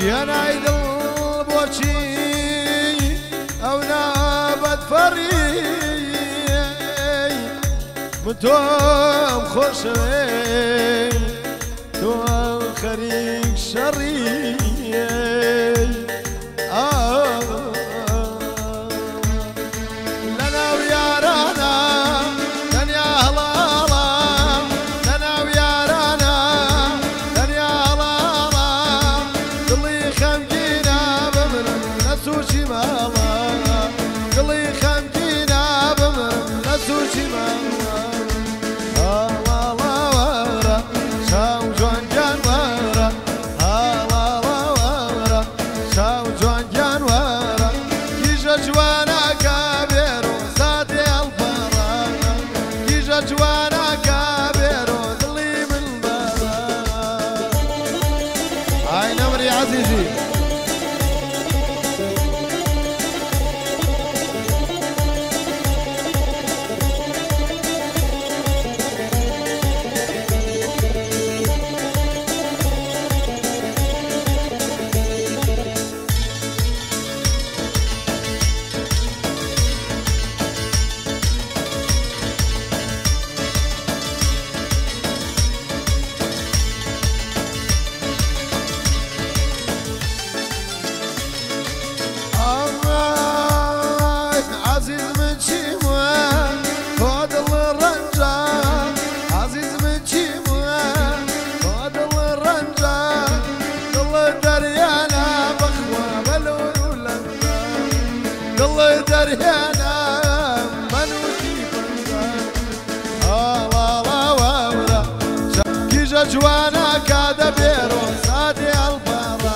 جياناي دڵ بۆچی ئەو نابەت فەڕی من تۆم خۆشەوێ تۆم خەریک شەڕی لەناو یارانە تەنیا هەڵاڵە لەناو یارانە تەنیا هەڵاڵە دڵی خەمگینە بمرم لە سوچی ماڵە دڵی خەمگینە بمرم لە سوچی ماڵە عزيزي دريانا منوتي بنزا لا لا لا كيجا جوانا كادا بيرو سادي الفرانا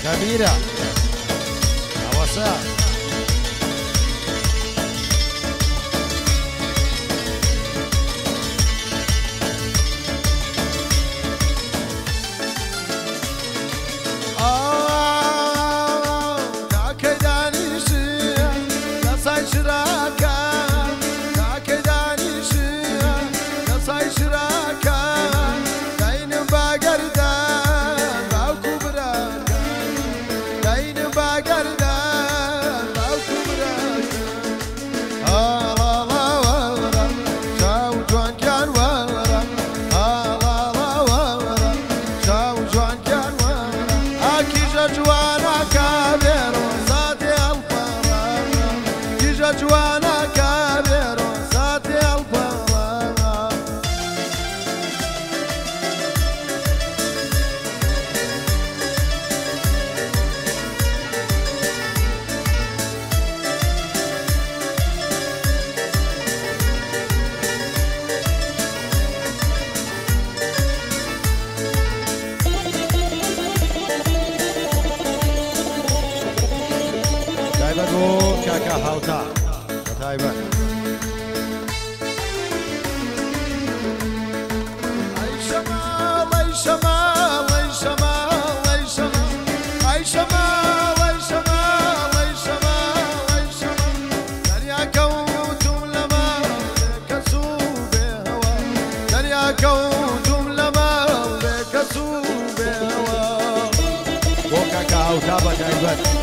كبيرة أوسع جوانا كابر وساتي الفراغ دايما كاكا هاوتا تايبا اي شمال اي شمال اي شمال اي شمال اي شمال اي شمال اي شمال اي شمال دريا كوتم لما كسوب هوا دريا كوتم لما كسوب هوا وكاكا هاوتا تايبا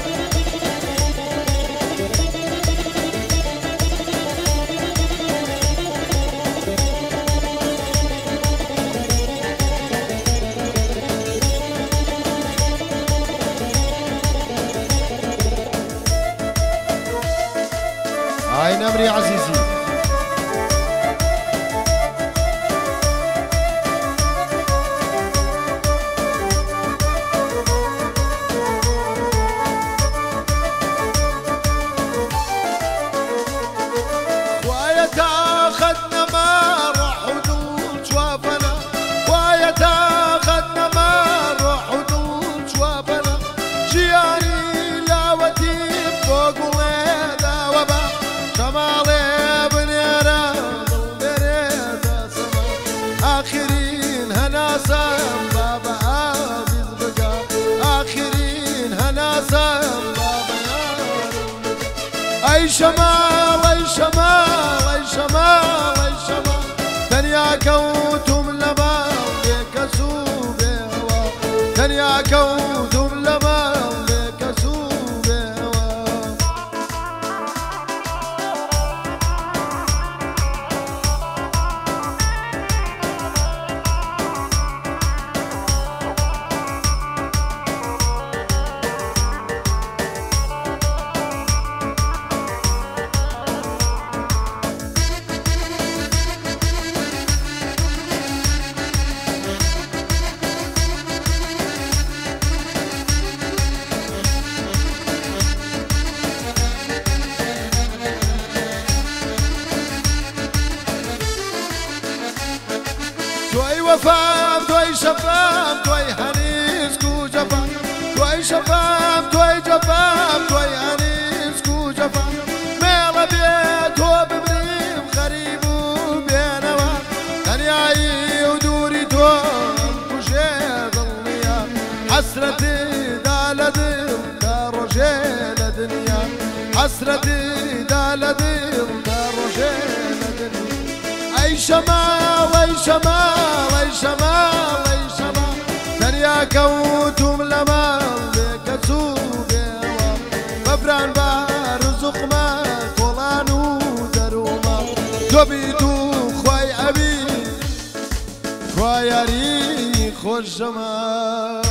هاي نمري عزيزي ويا تاخذنا ما راح ودول جوابنا ويا تاخذنا ما راح ودول جوابنا جياني لاوتي فوق شمالي أي شمال أي شمال أي شمال أي شمال تنيا كوتم لما لك سوبي تنيا كوتم لما لك سوبي توي وفام توي شفام توي هنيسكو جفام توي شفام توي جفام توي هنيسكو جفام ميلا بيت وببريم غريب وبينوا دنياي ودوري توم وشيد الليا حسرتي دالدم دارجيل دنيا حسرتي دالدم دارجيل دنيا أي شمال أي شمال أي شمال أي شمال تنيا كوتم لما لك سوبي ببران بارزق ما طولانو دروما دوبيتو خواي أبي خواي أري خوش جمال